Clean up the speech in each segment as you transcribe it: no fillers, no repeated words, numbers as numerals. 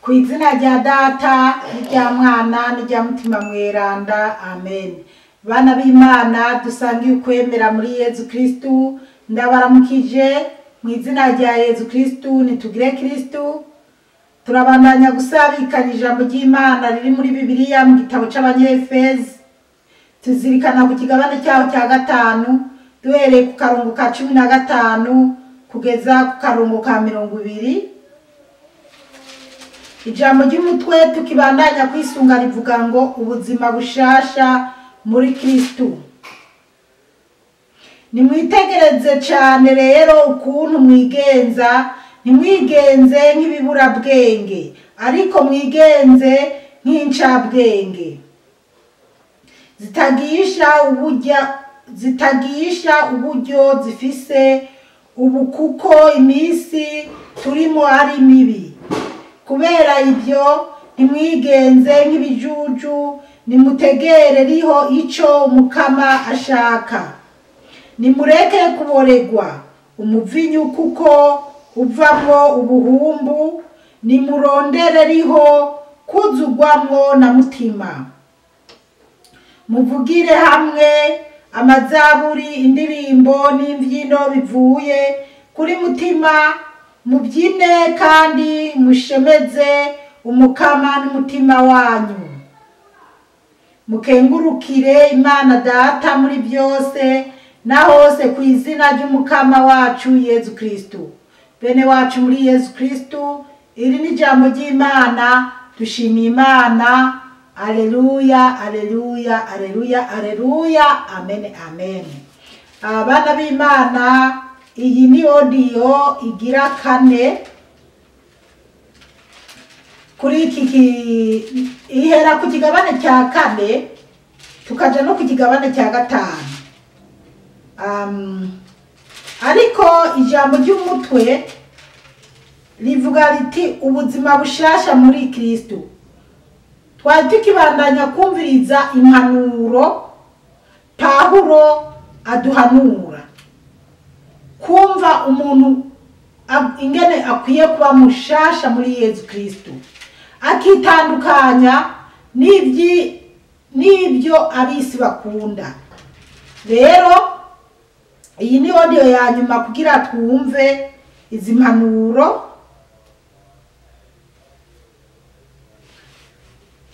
Ku izina rya Data n'irya Mwana n'irya Mutima Mweranda, amen. Bana b'Imana dusangiye ukwemera muri Yezu Kristu, ndabaramukije mu izina rya Yezu Kristu. Nitugire Kristu. Turabandanya gusabikanya ijambo ry'Imana riri muri Bibiliya mu gitabo c'Abanyefezi. Tuzirikana ku kigabane cyaho cya gatanu duhereye ku karongo ka 15 kugeza ku karongo ka 20. Ijambo ry'umutwe tukibandanya kwisunga rivuga ngo ubuzima bushasha muri Kristu. Nimwitegereze cyane rero ukuntu mwigenza, ntimwigenze nk'ibibura bwenge, ariko mwigenze nk'incabwenge, zitagisha uburyo zifise ubu, kuko iminsi turimo ari mibi. Kubera ibyo ntimwigenze nk'ibijuju, nimutegere riho ico Umukama ashaka. Nimureke kuboregwa umuvinyu kuko uvamwo ubuhumbu, nimurondere riho kuzugwamwo na mutima. Muvugire hamwe amazaburi, indirimbo n'imvyino bivuye kuri mutima, mubyine kandi mushemeze Umukama n'umutima wanyu. Mukengurukire Imana Data muri byose na hose ku izina ry'Umukama wacu Yezu Kristu. Bene wacu muri Yezu Kristu, iri ni ijambo ry'Imana. Dushimiye Imana. Aleluya, aleluya, aleluya, aleluya, amen, amen. Abana b'Imana, iyi ni audio igira 4 kuri iki ihera ku kigabane cya 4 tukaja no ku kigabane cya 5. Ariko ijambo ry'umutwe rivuga riti ubuzima bushasha muri Kristu. Twari tukibandanya kumviriza impanuro Pawulo aduhanura, kumva umuntu ingene akwiye kuba mushasha muri Yezu Kristu, akitandukanya n'ibyo abisi bakunda. Rero iyi ni audio ya nyuma kugira twumve izi mpanuro.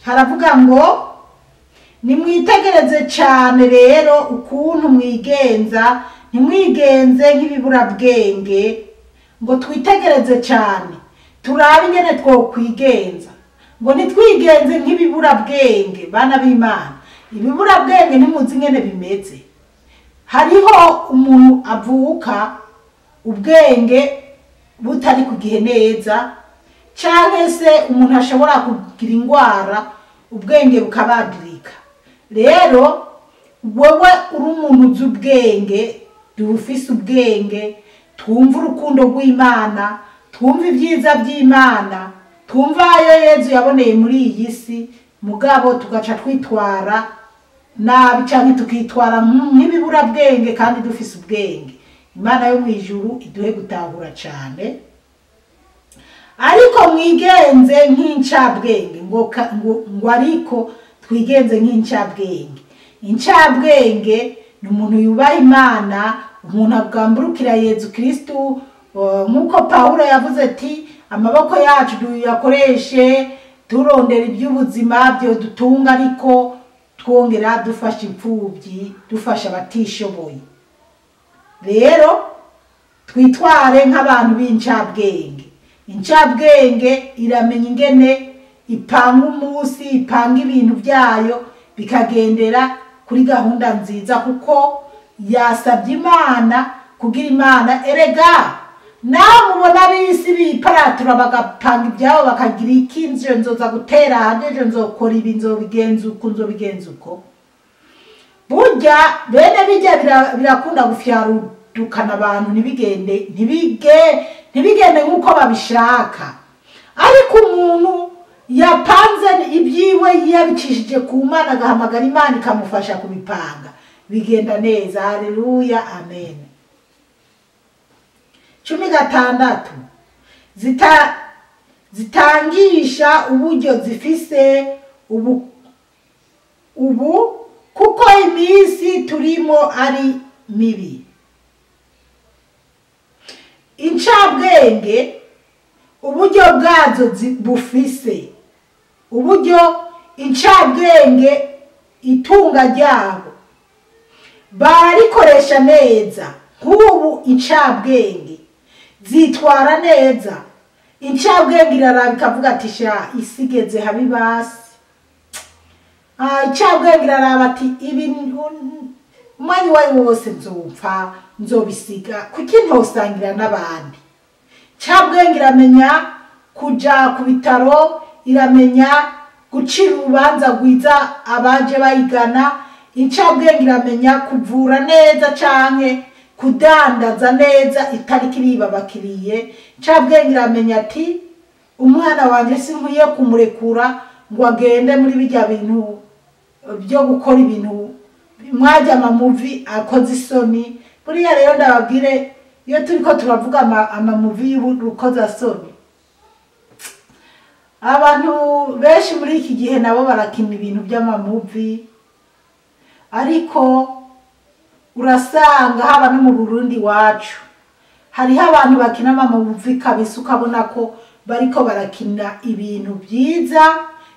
Haravuga ngo nimwitegereze cyane rero ukuntu mwigenza, ntimwigenze nk'ibibura bwenge. Ngo twitegereze cyane turabe ingene twokwigenza, ngo nitwigenze nk'ibibura bwenge. Bana b'Imana, ibibura bwenge ntimuzi ingene bimeze. Hariho umuntu avuka ubwenge butari ku gihe neza, canke se umuntu ashobora kugira ingwara ubwenge bukabadirika. Rero wewe uri umuntu uzi ubwenge, dufise ubwenge, twumva urukundo rw'Imana, twumva ibyiza by'Imana, twumva ayo Yezu yaboneye muri iyi si, mugabo tugaca twitwara nabi canke tukitwara nk'ibibura bwenge kandi dufise ubwenge. Imana yo mwijuru iduhe gutahura cyane. Ariko mwigenze nk'incabwenge, ngo ariko twigenze nk'incabwenge. Incabwenge ni umuntu yubaha Imana, umuntu agamburukira Yezu Kristu, nk'uko Pawulo yavuze ati amaboko yacu duyakoreshe turondera iby'ubuzima byo dutunga, ariko twongera dufasha imfubyi, dufasha abatishoboye. Rero twitware nk'abantu b'incabwenge. Incabwenge iramenya ingene ipanga umunsi, ipanga ibintu byayo bikagendera kuri gahunda nziza, kuko yasabye Imana kugira Imana. Erega naho mubona bisi biparatura bagapanga ibyabo bakagira ikinzo, nzoza gutera hande, nzokora ibi, nzobigenza uko. Burya bene bijya birakunda gufyarudukana abantu, ntibigende nk'uko babishaka. Ariko umuntu yapanze ibyiwe yabicishije ku Mana, agahamagara Imana ikamufasha kubipanga, bigenda neza. Haleluya, amen. 16 zitangisha uburyo zifise ubu kuko iminsi turimo ari mibi. Incabwenge uburyo bwazo bufise uburyo incabwenge itunga ryabo barikoresha neza. Nk'ubu incabwenge zitwara neza, incabwenge iraraba ikavuga ati sha isigeze habi basi. Incabwenge iraraba ati ibintu umwanya wari wose nzopfa nzobisiga kuki ntosangira n'abandi. Incabwenge iramenya kuja ku bitaro, iramenya gucira urubanza rwiza abaje bayigana. Incabwenge iramenya kuvura neza canke kudandaza neza itariki riba bakiriye. Incabwenge iramenya ati umwana wanje sinkwiye kumurekura ngo agende muri bijya bintu byo gukora ibintu mwajya amamuvi akoze isoni. Buriya rero ndababwire iyo turiko turavuga amamuvi y'urukoza soni, abantu benshi muri iki gihe nabo barakina ibintu by'amamuvi, ariko urasanga haba no mu Burundi wacu hariho abantu bakina amamuvi kabisa ukabona ko bariko barakina ibintu byiza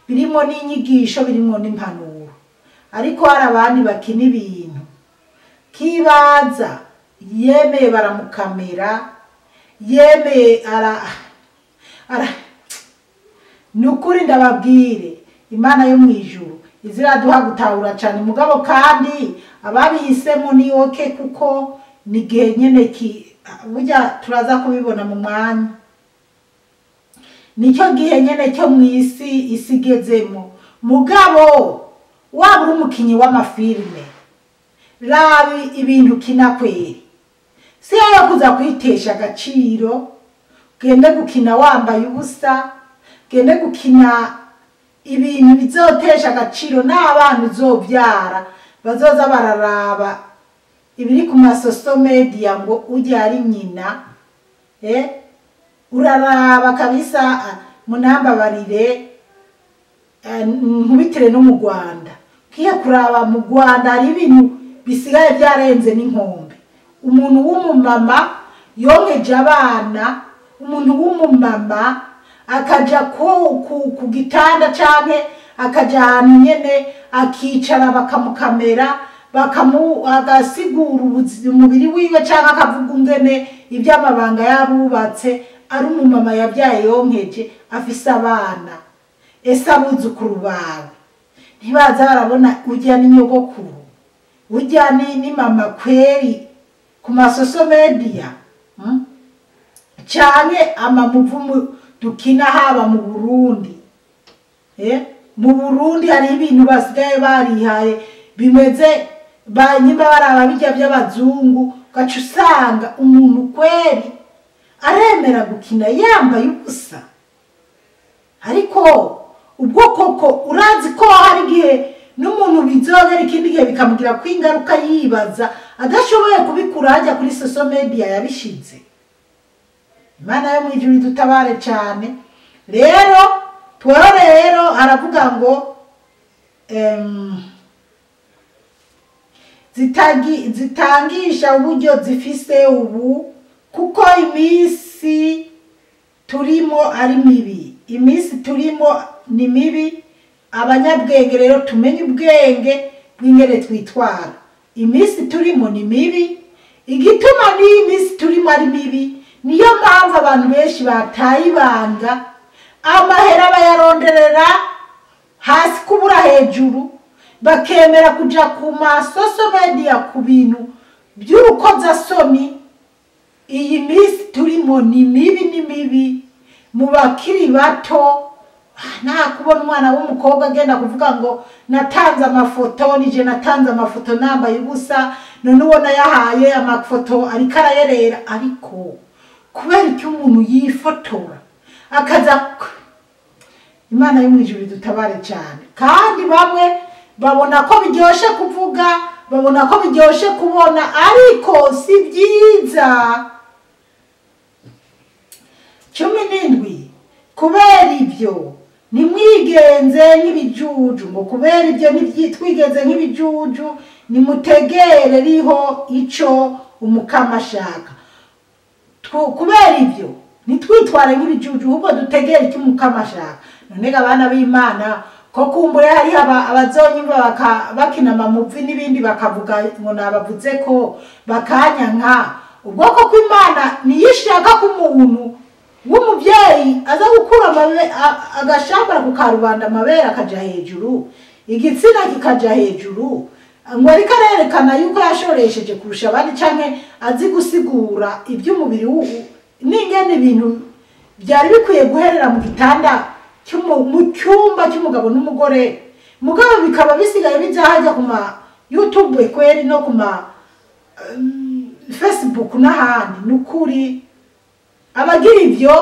birimo n'inyigisho birimo n'impanuro. Ariko hari abandi bakina ibintu kibaza yemeye baramukamera, yemeye nukuri ndababwire Imana yo mwijuru iziraduha gutahura cyane mugabo kandi ababihisemo ni oke kuko ni gihe nyene burya turaza kubibona mu mwanya. Nicyo gihe nyene cyo mwisi isigezemo mugabo waba umukinyi w'amafilme rabi ibintu kina kweri si yo kuza kwitesha agaciro, gende gukina wambaye ubusa, gende gukina ibintu bizotesha agaciro n'abana uzobyara bazoza bararaba ibiri ku masoso media ngo ujye ari nyina. Uraraba kabisa munamba barire nkubitire no mu Rwanda. Kiye kuraba mu Rwanda ari ibintu bisigaye byarenze n'inkombe. Umuntu w'umumama yonkeje abana, umuntu w'umumama akaja ku gitanda canke akaja ahantu nyene akicara bakamukamera agasigura umubiri wiwe canke akavuga ungene iby'amabanga yabubatse. Ari umumama yabyaye yonkeje afise abana, ese abuzukuru bawe ntibaza barabona ujya n'inyogokuru, ujya ni mama kweri ku masoso media canke amamuvu dukina haba mu Burundi. Mu Burundi hari ibintu basigaye barihaye bimeze nyimba baraba bijya by'abazungu gacu usanga umuntu kweri aremera gukina yambaye ubusa. Ariko ubwo koko urazi ko hari gihe n'umuntu bizogera ikindi gihe bikamugira kwingaruka yibaza adashoboye kubikura hajya kuri social media yabishize. Imana yo mwijuru dutabare cyane. Rero rero haravuga ngo zitangisha uburyo zifise ubu kuko iminsi turimo ari mibi. Iminsi turimo ni mibi. Abanyabwenge rero tumenye ubwenge bw'ingere twitwara. Iminsi turimo ni mibi. Igituma ni iminsi turimo ari mibi niyo mpamvu abantu benshi bataye ibanga, amahera bayaronderera hasi kubura hejuru, bakemera kuja ku masoso media ku bintu by'urukoza soni. Iyi minsi turimo ni mibi mu bakiri bato. Nta kubona umwana w'umukobwa agenda kuvuga ngo natanze amafoto, nije natanze amafoto nambaye ubusa, none ubona yahaye amafoto ariko arayerera. Ariko kubera icyo umuntu yifotora akaza, Imana yo mwijuru dutabare cyane. Kandi bamwe babona ko biryoshe kuvuga, babona ko biryoshe kubona, ariko si byiza. 17 kubera ibyo nimwigenze nk'ibijuju, ngo kubera ibyo twigenze nk'ibijuju nimutegere riho ico umukama ashaka. Kubera ibyo nitwitware nk'ibijuju, ahubwo dutegere icyo umukama ashaka. None abana b'Imana ko kumbure hari abazonyimba bakinama muvi n'ibindi bakavuga ngo nabavuze ko bakanyanka. Ubwoko kw'Imana niyishaka ko umuntu w'umuvyeyi aza gukura agashambara ku karubanda amabere akaja hejuru, igitsina kikaja hejuru, ngo ariko arerekana yuko yashoresheje kurusha abandi canke azi gusigura iby'umubiri n'ingene ibintu byari bikwiye guherera mu gitanda mu cyumba cy'umugabo n'umugore, mugabo bikaba bisigaye bijahajya ku ma YouTube kweri no ku ma Facebook n'ahandi. Nukuri abagira ibyo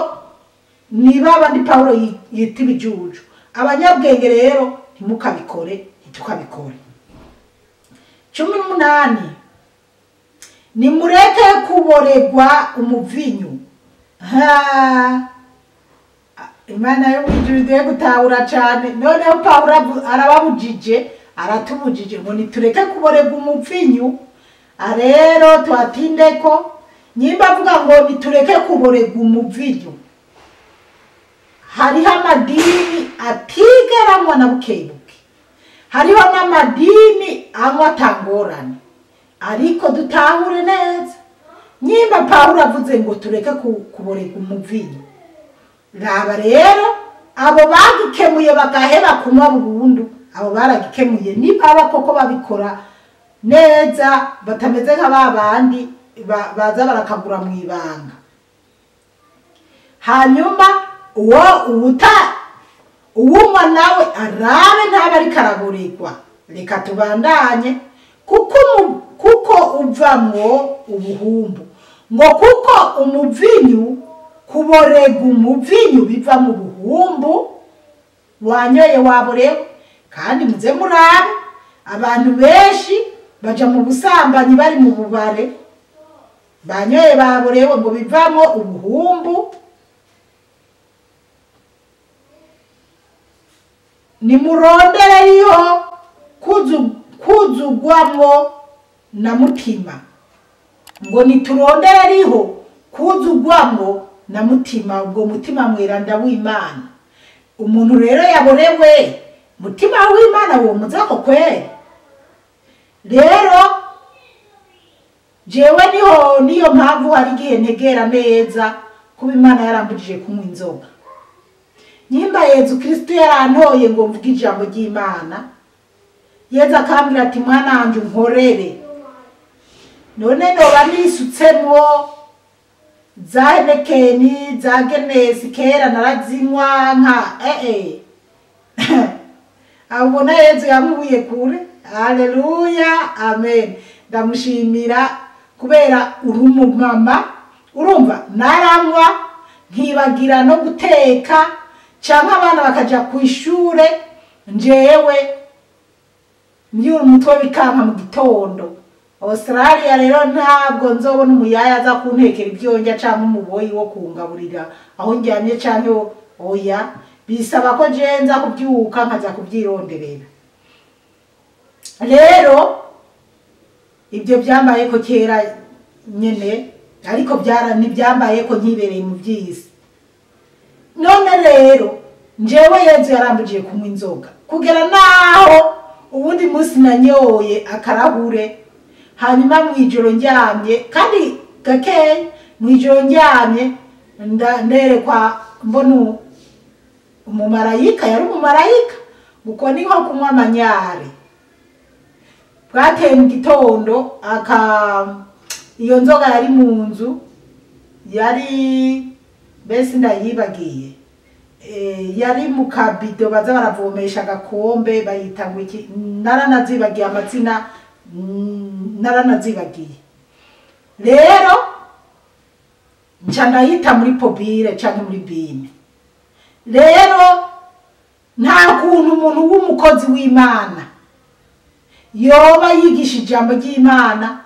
niba abandi Paulo yita ibijuju. Abanyabwenge rero ntimukabikore, ntitukabikore. 18 nimureke kuboregwa umuvinyu. Imana yo mwijuride gutahura cyane. Noneho Paulo arababujije, aratubujije ngo nitureke kuboregwa umuvinyu. Rero twatinde ko nyimba avuga ngo nitureke kuboregwa umuvinyu. Hariho amadini atigeranwa na bukebuke, hariho n'amadini anywa atangorane, ariko dutahure neza nyimba Paulo avuze ngo tureke kuboregwa umuvinyu. Raba rero abo bagikemuye bagaheba kunywa burundu, abo baragikemuye niba koko babikora neza, batameze nk'ababandi baza barakagura mu ibanga. Hanyuma uwumwa nawe arabe ntaba ari karaboregwa. Reka tubandanye kuko uvamwo ubuhumbu, ngo kuko umuvinyu, kuboregwa umuvinyu biva mu buhumbu. Wanyoye waborewe, kandi muze murabe abantu benshi baja mu busambanyi bari mu bubare, banyoye baborewe ngo bivamo ubuhumbu. Nimurondere iyo kuzugwamo na mutima, ngo niturondere riho kuzugwamo na mutima, ubwo mutima mweranda w'Imana. Umuntu rero yaborewe mutima w'Imana wo muzako kweri. Rero jewe niyo mpamvu hari igihe ntegera neza kuba Imana yarambujije kunywa inzoga. Nyimba Yezu Kristo yarantoye ngo mvuge ijambo ry'Imana, Yezu akambwira ati mwana wanje unkorere. None noba nisutsemo za Heineken za Guinness kera narazinywa nka abona Yezu yamubuye kure. Haleluya, amen. Ndamushimira kubera urumumama. Urumva naranywa nkibagira no guteka, cyangwa abana bakaja ku ishure, njewe mbyura umutwe bikanka mu gitondo. Australia rero ntabwo nzobona umuyaya aza kuntekera ibyonja cyangwa umuboyi wo kungaburira aho njyamye cyangwa oya, bisaba ko jenza kubyuka nkaza kubyironderera. Rero ibyo byambaye ko kera nyene, ariko ntibyambaye ko nkibereye mu byisi. None rero njewe Yezu yarambujiye kunywa inzoga kugera naho ubundi munsi nanyoye akarahure. Hanyuma mwijoro njyamye, kandi gake mwijoro njyamye nderekwa mbona umumarayika, yari umumarayika, guko ni nko kunywa amanyare. Bwateye mu gitondo iyo nzoga yari mu nzu, yari bese ndayibagiye, yari mu kabido baza baravomesha agakombe bayita ngo iki, naranazibagiye amazina, naranazibagiye. Rero nca ndayita muri pobire cyangwa muri bine. Rero nta kuntu umuntu w'umukozi w'Imana yoba yigisha ijambo ry'Imana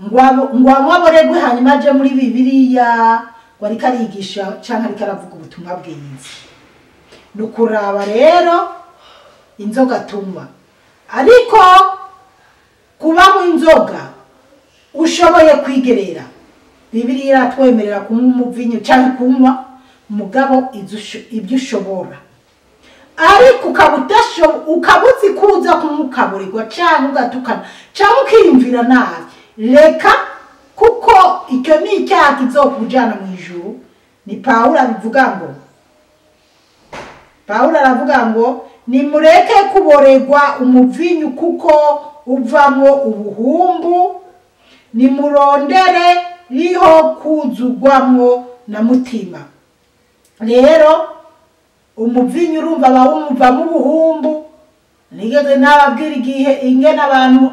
ngo amuboregwe hanyuma aje muri Bibiliya ngo ariko arigisha cyangwa ariko aravuga ubutumwa bwiza. nukuraba rero inzoga tunywa. Ariko kuba mu inzoga ushoboye kwigerera, Bibiliya iratwemerera kunywa umuvinyu cyangwa kunywa mugabo ibyo ushobora. Ariko ukabuzi kuza kumukaburirwa cyangwa ugatukana cyangwa ukiyumvira nabi, reka, kuko icyo ni icyaha kizokujana mu ijuru. Ni Pawulo aravuga ngo nimureke kuboregwa umuvinyu kuko uvamo ubuhumbu, nimurondere riho kuzugwamwo na mutima. Rero umuvinyu urumva bawumuvamo ubuhumbu. Nigeze nababwira igihe ingene abantu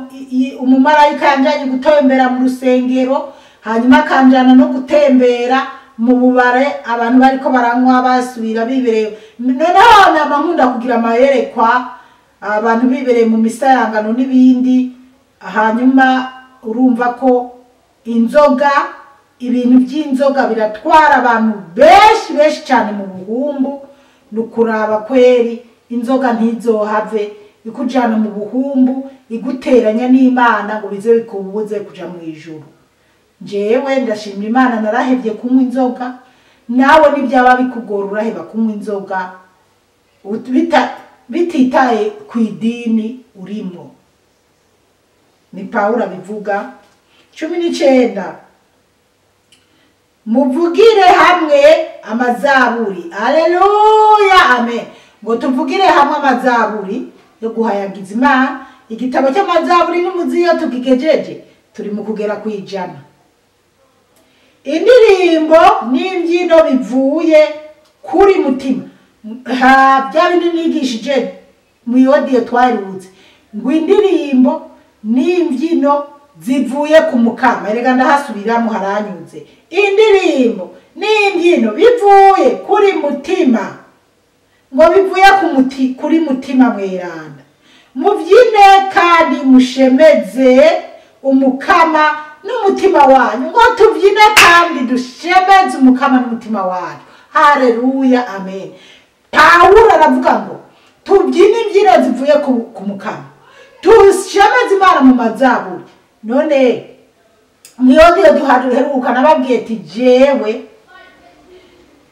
umumarayika yanjanye gutembera mu rusengero, hanyuma kanjana no gutembera mu bubare, abantu bariko baranywa basubira bibereye. Noneho nkunda kugira amayerekwa abantu bibereye mu misayangano n'ibindi. Hanyuma urumva ko inzoga, ibintu by'inzoga biratwara abantu benshi cyane mu buhumbu. Nukuraba kweri inzoga ntizohave ikujana mu buhumbu, iguteranya n'Imana ngo bize bikubuze kuja mu ijuru. Jewe ndashimira Imana narahevye kunywa inzoga. Nawe nibyaba bikugora uraheba kunywa inzoga bititaye ku idini urimo. Ni Pawulo abivuga. 19 muvugire hamwe amazaburi. Haleluya, amen. Ngo tuvugire hamwe amazaburi yo guhayagiza Imana. Igitabo cy'amazaburi n'umuziyo tukigejeje turi mu kugera kwijana. Indirimbo n'imbyino bivuye kuri mutima. Bya bindi nigishije mu yodiyo twarutse ngo indirimbo n'imbyino zivuye ku mukama. Erega ndahasubiramo haranyuze. Indirimbo n'imbyino bivuye kuri mutima, ngo bivuye kuri mutima mweranda. Muvyine kandi mushemeze umukama n'umutima wanyu. Ngo tuvyine kandi dushemeze umukama n'umutima wanyu. Haleluya, amen. Pawulo aravuga ngo tubyine imbyino zivuye ku mukama, tushemeze Imana mu mazaburi. None mwiyodiyo duheruka nababwiye ati jewe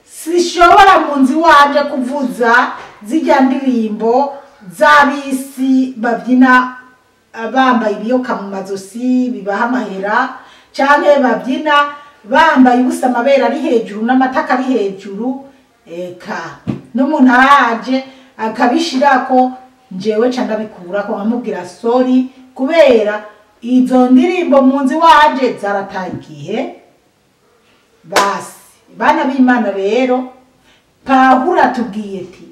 sishobora mu nzi wanje kuvuza zijya ndirimbo z'abisi babyina bambaye ibiyoka mu mazosi bibaha amahera, canke babyina bambaye ubusa amabere ari hejuru n'amataka ari hejuru. Eka n'umuntu araje akabishirako, njewe ca ndabikurako nkamubwira sorry, kubera izo ndirimbo mu nzi wanje zarataye igihe. Basi bana b'Imana rero Pawulo atubwiye ati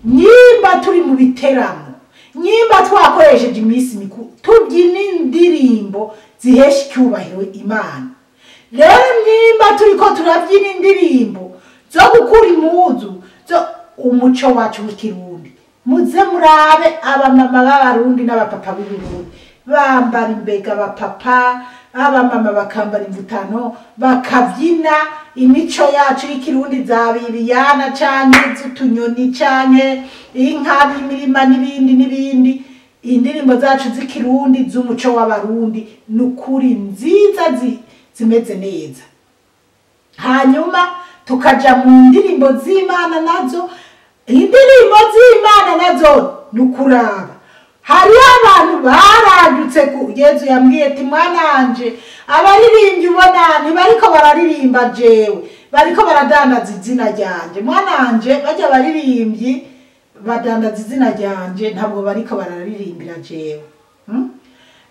nyimba turi mu biteramo, nyimba twakoresheje iminsi mikuru, tubyina indirimbo zihesha icyubahiro Imana. Rero nyimba turiko turabyina indirimbo zo gukura impuzu, zo umuco wacu w'ikirundi, muze murabe abamama b'abarundi n'abapapa b'Uburundi bambara imbega, abapapa abamama bakambara imvutano bakabyina imico yacu y'ikirundi za Bibiana canke z'utunyoni canke inka b'imirima n'ibindi. Indirimbo zacu z'ikirundi z'umuco w'abarundi nukuri nziza zimeze neza. Hanyuma tukaja mu ndirimbo z'Imana nazo. Indirimbo z'Imana nazo nukuraba, hari abantu baradutse ku Yesu yambwiye ati mwananje abaririmbyi ubona ntibariko bararirimba jewe, bariko baradandaza izina ryanje. Mwananje bajya baririmbyi badandaza izina ryanje, ntabwo bariko bararirimbira jewe.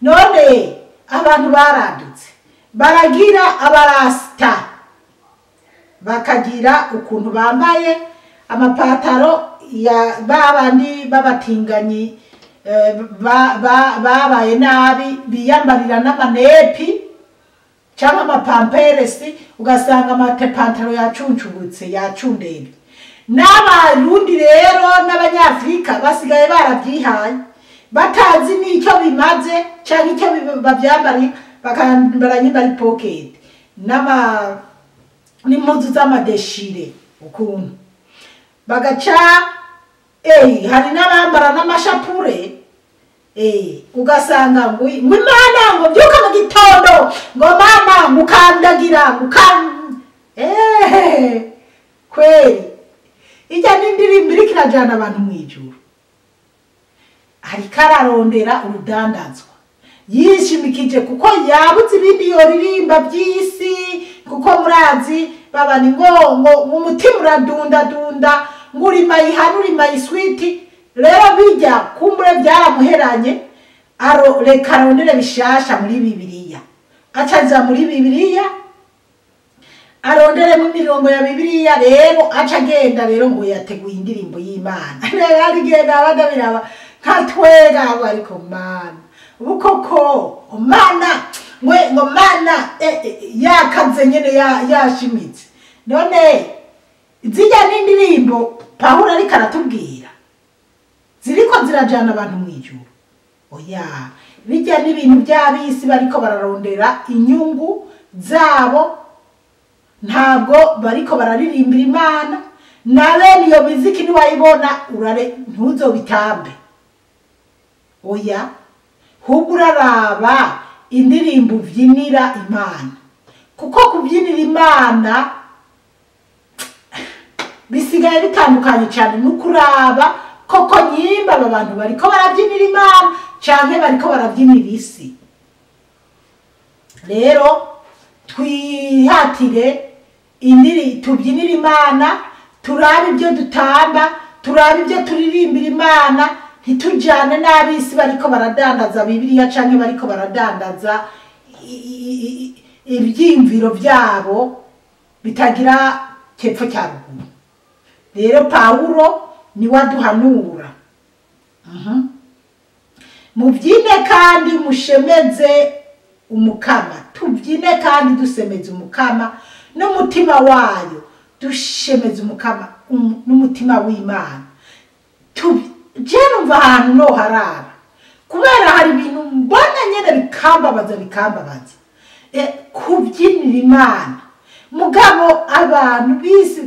None abantu baradutse baragira abarasta, bakagira ukuntu bambaye amapataro ya babandi babatinganyi babaye nabi, biyambarira n'amanepi cyangwa amapamperesi, ugasanga amapantaro yacuncubutse yacundebe. N'abarundi rero n'abanyafrika basigaye barabyihaye, batazi n'icyo bimaze cyangwa icyo babyambariye, bakambara nyimba pocket n'impuzu z'amadeshire ukuntu, bagaca hari n'abambara n'amashapure ugasanga ngo imana ngo byuka mu gitondo ngo mama mukandagira kweli ijya n'indirimbo iriko irajana abantu mw'ijuru ariko ararondera urudandazwa yishimikije kuko yabuze ibindi yoririmba by'isi kuko murazi baba ni ngo umutima uradunda ngo uri mayihana uri mayiswiti rero bijya kumbure byaramuheranye reka arondere bishasha muri bibiliya acaza muri bibiliya arondere mu mirongo ya bibiliya rero aca agenda rero ngo yateguye indirimbo y'Imana rero arigenda abadabiraba nkatwega ariko mana ubu koko umana ngo mana yakaze nyene yashimitse none zijya n'indirimbo Pawulo ariko aratubwira ziriko zirajana abantu mw'ijuru oya bijya n'ibintu by'abisi bariko bararondera inyungu zabo ntabwo bariko bararirimbira Imana na bene iyo miziki niwayibona ntuzobitambe oya hubwo uraraba indirimbo uvyinira Imana kuko kubyinira Imana bisigaye bitandukanye cyane n'ukuraba koko nyimba aba bantu bariko barabyinira Imana canke bariko barabyinira isi rero twihatire tubyinira Imana turabe ibyo dutamba turabe ibyo turirimbira Imana ntitujane n'abisi bariko baradandaza bibiliya canke bariko baradandaza ibyimviro byabo bitagira kepfo cya ruguru rero Pawulo ni waduhanura mubyine kandi mushemeze umukama tubyine kandi dusemeze umukama n'umutima wayo dushemeze umukama n'umutima w'Imana je numva ahantu no harara kubera hari ibintu mbona nyene bikambabaza kubyinira Imana mugabo abantu bisi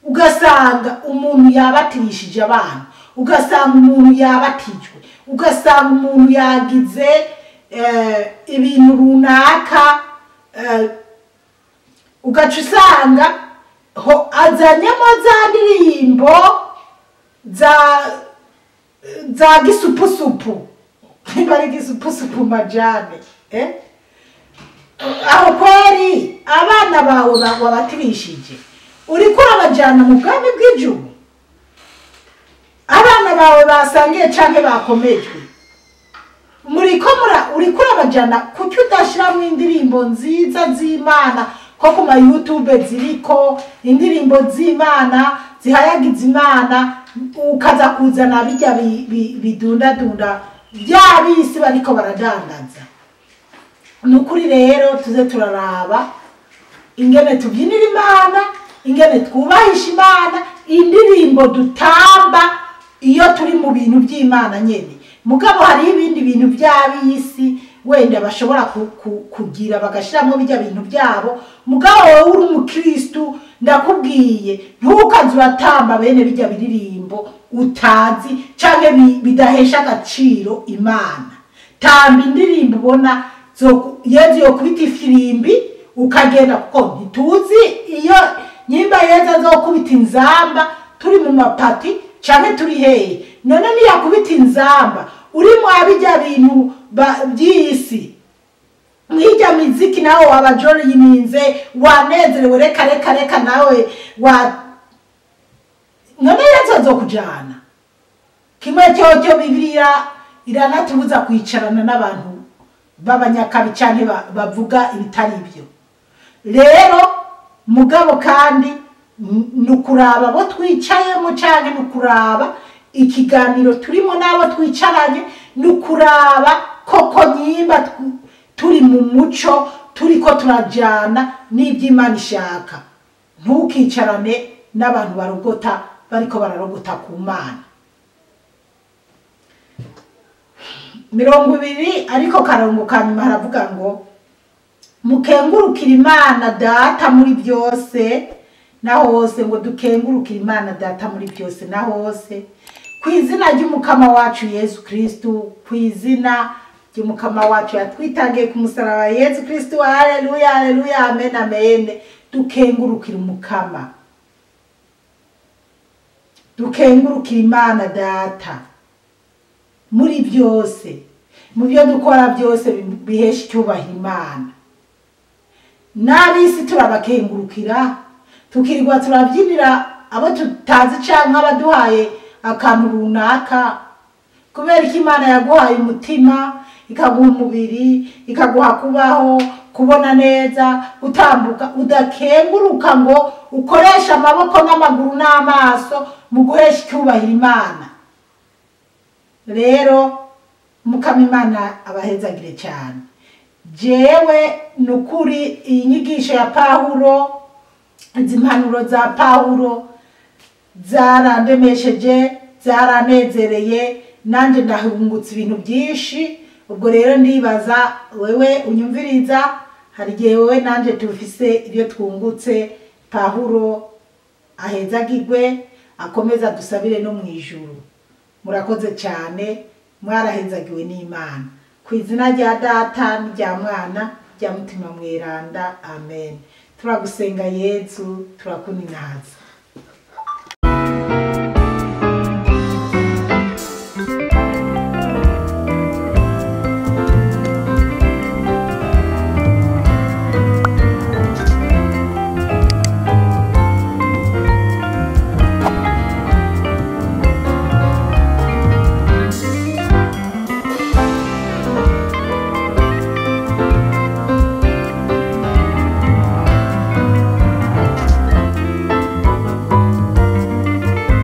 ugasanga umuntu yabatirishije abana ugasanga umuntu yabatijwe ugasanga umuntu yagize ibintu runaka ugaca usanga azanyemo za ndirimbo za gisupusupu bari gisupusupu majane aho kweri abana bawe wabatirishije uriko urabajana mu bwami bw'ijuru abana bawe basangiye canke bakomejwe uriko urabajana kuki udashiramo indirimbo nziza z'Imana ko ku ma YouTube ziriko indirimbo z'Imana zihayagiza Imana ukaza kuzana bijya bidundadunda by'abisi bariko baradandaza nukuri rero tuze turaraba ingene tubyinira Imana ingene twubahisha Imana indirimbo dutamba iyo turi mu bintu by'Imana nyene mugabo hari ibindi bintu by'abisi wenda bashobora kugira bagashiramo bijya bintu byabo mugabo wowe uri umukristo ndakubwiye ntukaze uratamba bene bijya biririmbo utazi canke bidahesha agaciro Imana tamba indirimbo ubona Yezu yokubita ifirimbi ukagenda kuko ntituzi iyo nyimba Yezu azokubita inzamba turi mu mapati canke turi hehe none niyakubita inzamba uri mwabijya bintu by'isi mwijya miziki nawe wabajori yiminze wanezerewe reka nawe none Yezu azokujana kimwe cyo Bibiliya iranatubuza kwicarana n'abantu b'abanyakabi canke bavuga ibitari byo rero mugabo kandi nukuraba bo twicayemo canke nukuraba ikiganiro turimo nabo twicaranye nukuraba koko nyimba turi mu muco turiko turajana n'iby'Imana ishaka ntukicarane n'abantu barogota bariko bararogota ku Mana 20 ariko karongo kanyuma haravuga ngo mukengurukira Imana data muri byose na hose ngo dukengurukire Imana Data muri byose na hose ku izina ry'umukama wacu Yesu Kristu, ku izina ry'umukama wacu yatwitangiye ku musaraba Yesu Kristu. Haleluya, haleluya, amen, amen. Dukengurukire umukama, dukengurukire Imana Data muri byose, mu byo dukora byose bihesha icyubahiro Imana. N'abisi turabakengurukira, tukirirwa turabyinira abo tutazi canke abaduhaye akantu runaka, kubera ko Imana yaguhaye umutima, ikaguha umubiri, ikaguha kubaho, kubona neza, utambuka, udakenguruka ngo ukoresha amaboko n'amaguru n'amaso mu guhesha icyubahiro Imana. Rero mukama Imana abahezagire cyane. Jewe nukuri inyigisho ya Pawulo, izi mpanuro za Pawulo zarandemesheje, zaranezereye, nanje ndahungutse ibintu byinshi. Ubwo rero ndibaza wewe unyumviriza, hari gihe wewe nanje tufise ibyo twungutse. Pawulo ahezagirwe, akomeza dusabire no mu ijuru. Murakoze cyane, mwarahezagiwe n'Imana. Ku izina rya Data n'irya Mwana rya Mutima Mweranda, amen. Turagusenga Yesu, turakuninaza.